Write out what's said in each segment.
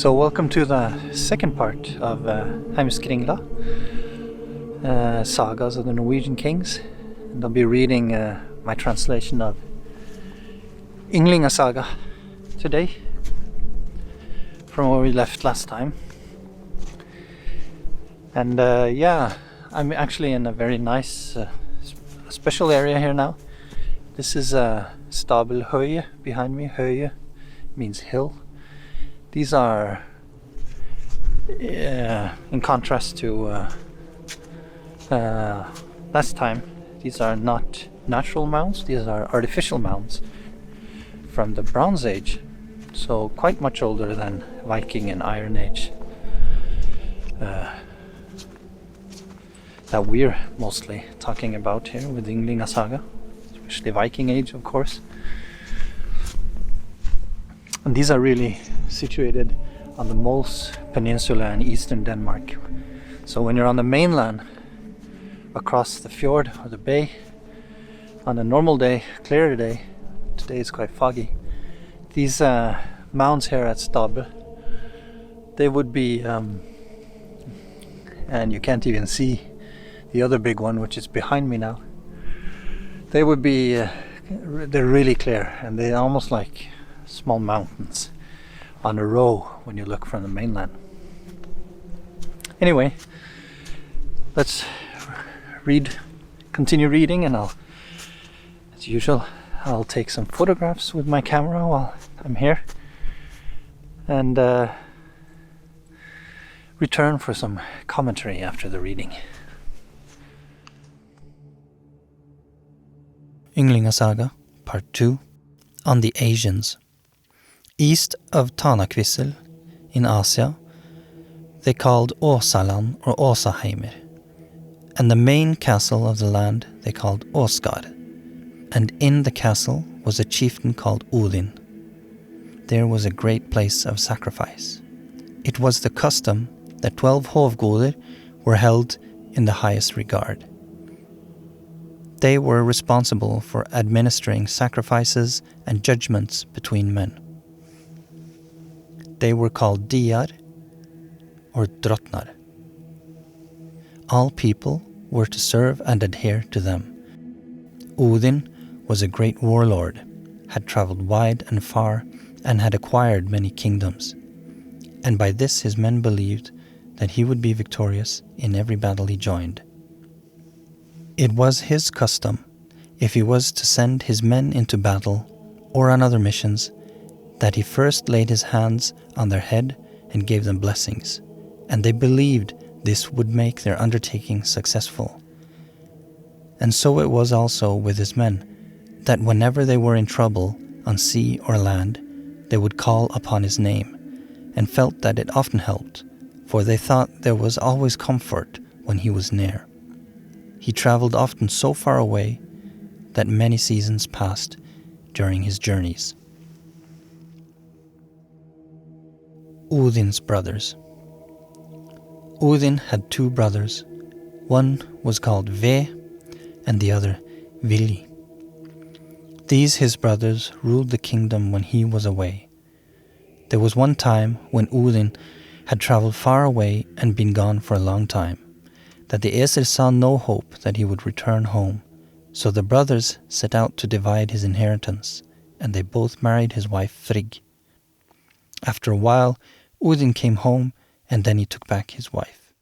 So welcome to the second part of Heimskringla, Sagas of the Norwegian Kings. And I'll be reading my translation of Ynglinga Saga today, from where we left last time. And I'm actually in a very nice, special area here now. This is Stabelhøye behind me. Høye means hill. These are, in contrast to last time, these are not natural mounds, these are artificial mounds from the Bronze Age, so quite much older than Viking and Iron Age that we're mostly talking about here with the Ynglinga Saga, especially Viking Age, of course. And these are really situated on the Mols Peninsula in eastern Denmark. So when you're on the mainland, across the fjord or the bay, on a normal day, clear day, today is quite foggy, these mounds here at Stabel, they would be, and you can't even see the other big one, which is behind me now, they would be, they're really clear, and they're almost like small mountains on a row when you look from the mainland. Anyway, let's continue reading, and as usual, I'll take some photographs with my camera while I'm here, and return for some commentary after the reading. Ynglinga Saga, Part 2, on the Asians. East of Tanakvissel, in Asia, they called Åsaland or Åsaheimer, and the main castle of the land they called Åsgard, and in the castle was a chieftain called Odin. There was a great place of sacrifice. It was the custom that 12 hovgoder were held in the highest regard. They were responsible for administering sacrifices and judgments between men. They were called Diar or Drottnar. All people were to serve and adhere to them. Odin was a great warlord, had traveled wide and far, and had acquired many kingdoms. And by this his men believed that he would be victorious in every battle he joined. It was his custom, if he was to send his men into battle or on other missions, that he first laid his hands on their head and gave them blessings, and they believed this would make their undertaking successful. And so it was also with his men, that whenever they were in trouble on sea or land, they would call upon his name, and felt that it often helped, for they thought there was always comfort when he was near. He traveled often so far away that many seasons passed during his journeys. Odin's brothers. Odin had 2 brothers. One was called Ve and the other Vili. These his brothers ruled the kingdom when he was away. There was one time when Odin had traveled far away and been gone for a long time, that the Æsir saw no hope that he would return home, so the brothers set out to divide his inheritance, and they both married his wife Frigg. After a while, Odin came home, and then he took back his wife.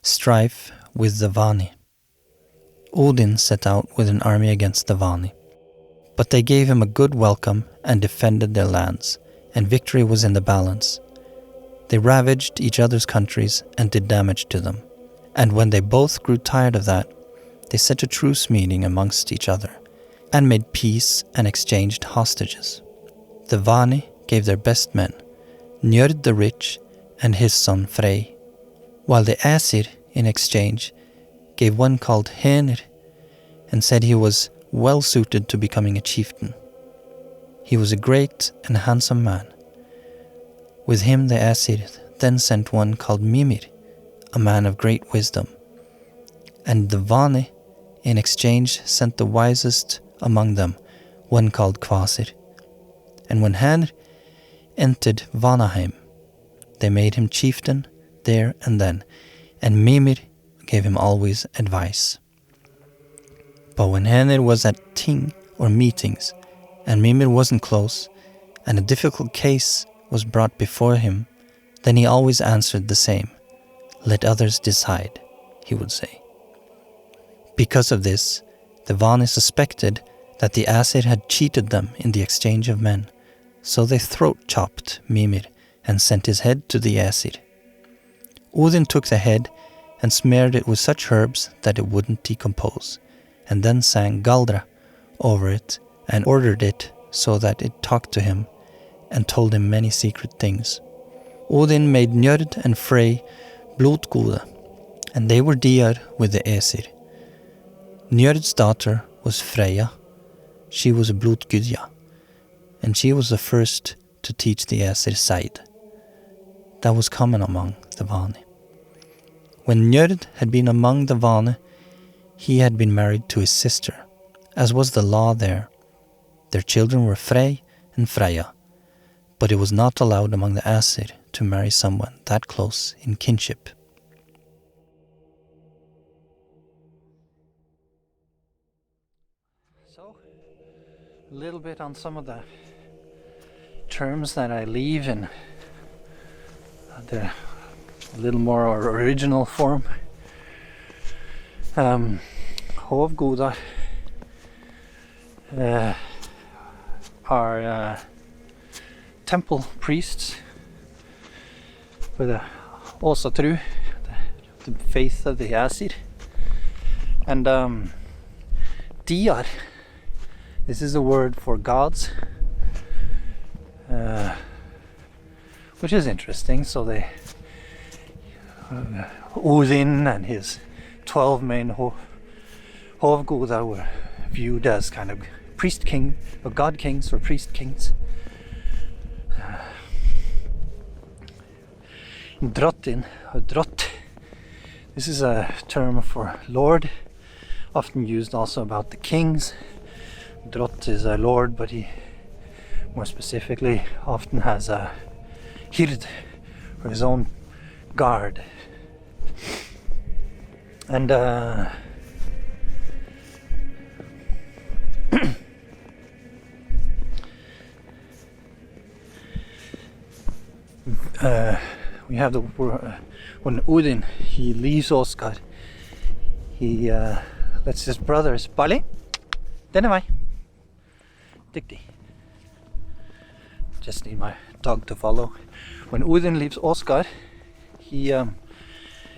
Strife with the Vani. Odin set out with an army against the Vani, but they gave him a good welcome and defended their lands, and victory was in the balance. They ravaged each other's countries and did damage to them, and when they both grew tired of that, they set a truce meeting amongst each other, and made peace and exchanged hostages. The Vani gave their best men, Njörd the rich and his son Frey, while the Æsir, in exchange, gave one called Henir, and said he was well suited to becoming a chieftain. He was a great and handsome man. With him the Æsir then sent one called Mimir, a man of great wisdom. And the Vani, in exchange, sent the wisest among them, one called Kvasir. And when Henir entered Vanaheim. They made him chieftain there and then, and Mimir gave him always advice. But when Henir was at ting or meetings, and Mimir wasn't close, and a difficult case was brought before him, then he always answered the same. "Let others decide," he would say. Because of this, the Vani suspected that the Æsir had cheated them in the exchange of men, so they throat-chopped Mimir and sent his head to the Æsir. Odin took the head and smeared it with such herbs that it wouldn't decompose, and then sang Galdra over it and ordered it so that it talked to him and told him many secret things. Odin made Njörd and Frey blodgode, and they were dear with the Æsir. Njörd's daughter was Freya. She was a blodgudja, and she was the first to teach the Æsir side. That was common among the Vani. When Njörd had been among the Vani, he had been married to his sister, as was the law there. Their children were Frey and Freya, but it was not allowed among the Æsir to marry someone that close in kinship. So, a little bit on some of the terms that I leave in the a little more original form. Hovgoda are temple priests with a Åsatru, the faith of the Æsir. And Diar, this is a word for gods, which is interesting. So they Odin and his 12 main Hovgoda were viewed as kind of priest king, or god kings, or priest kings. Drottin, or drott, this is a term for lord, often used also about the kings. Drott is a lord, but he more specifically often has a hird, or his own guard. And we have the when Odin he leaves Oscar, he lets his brothers Bali, den är mig, diktig. Just need my dog to follow. When Odin leaves Oscar, he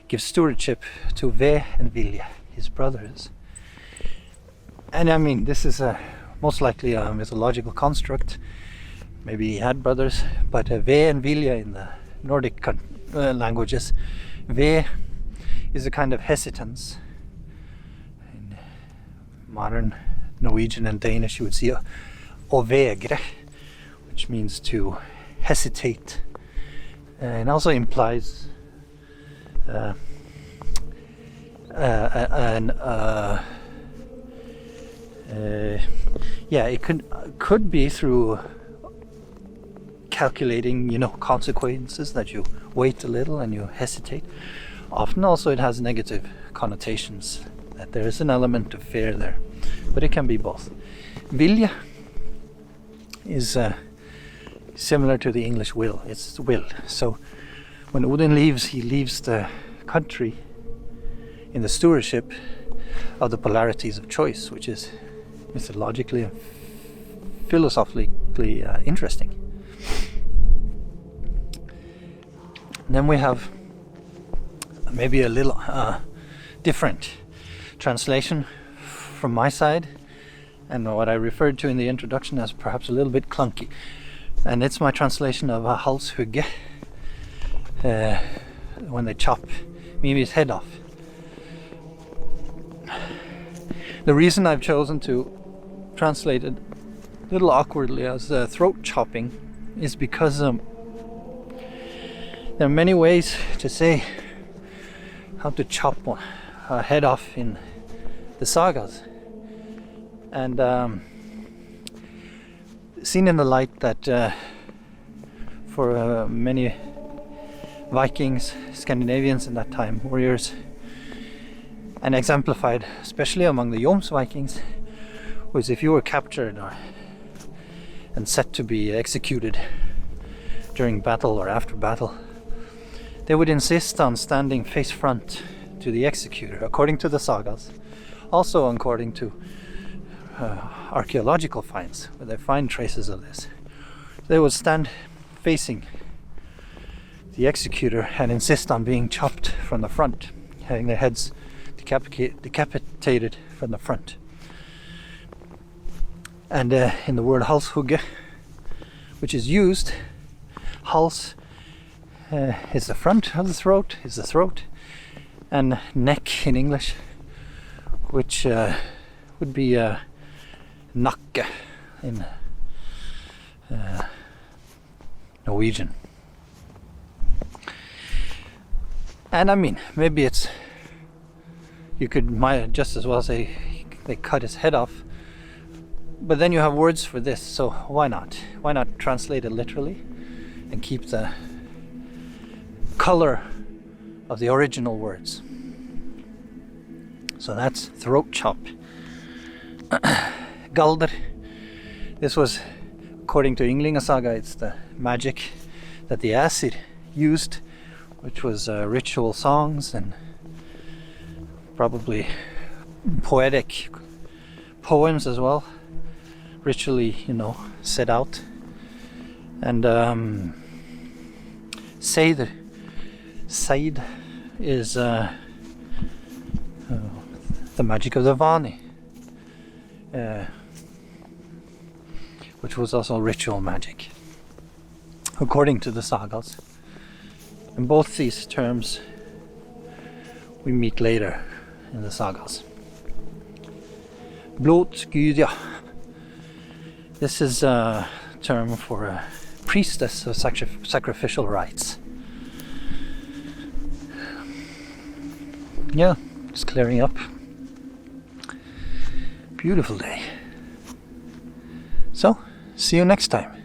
gives stewardship to Ve and Vili, his brothers. And I mean, this is most likely a mythological construct. Maybe he had brothers, but Ve and Vili in the Nordic languages, Ve is a kind of hesitance. In modern Norwegian and Danish, you would see ovegre, which means to hesitate, and also implies it could be through calculating, consequences, that you wait a little and you hesitate. Often also it has negative connotations, that there is an element of fear there, but it can be both. Vilja is similar to the English will. It's will. So when Odin leaves, he leaves the country in the stewardship of the polarities of choice, which is mythologically and philosophically interesting. And then we have maybe a little different translation from my side, and what I referred to in the introduction as perhaps a little bit clunky. And it's my translation of a halshugge, when they chop Mimir's head off. The reason I've chosen to translate it a little awkwardly as throat chopping is because there are many ways to say how to chop a head off in the sagas, and seen in the light that for many Vikings, Scandinavians in that time, warriors, and exemplified especially among the Jomsvikings, was if you were captured and set to be executed during battle or after battle, they would insist on standing face front to the executor, according to the sagas, also according to archaeological finds, where they find traces of this. They would stand facing the executor and insist on being chopped from the front, having their heads decapitated from the front. And in the word halshugge, which is used, hals is the front of the throat, and neck in English, which would be nakke in Norwegian. And I mean, maybe might just as well say they cut his head off, but then you have words for this, so why not? Why not translate it literally and keep the color of the original words? So that's throat chop. Galder. This was, according to Ynglinga Saga, it's the magic that the Æsir used, which was ritual songs and probably poetic poems as well, ritually, set out. And Seid is the magic of the Vani, which was also ritual magic, according to the sagas. And both these terms we meet later in the sagas. Blodgudja. This is a term for a priestess of sacrificial rites. Yeah, it's clearing up. Beautiful day. So, see you next time.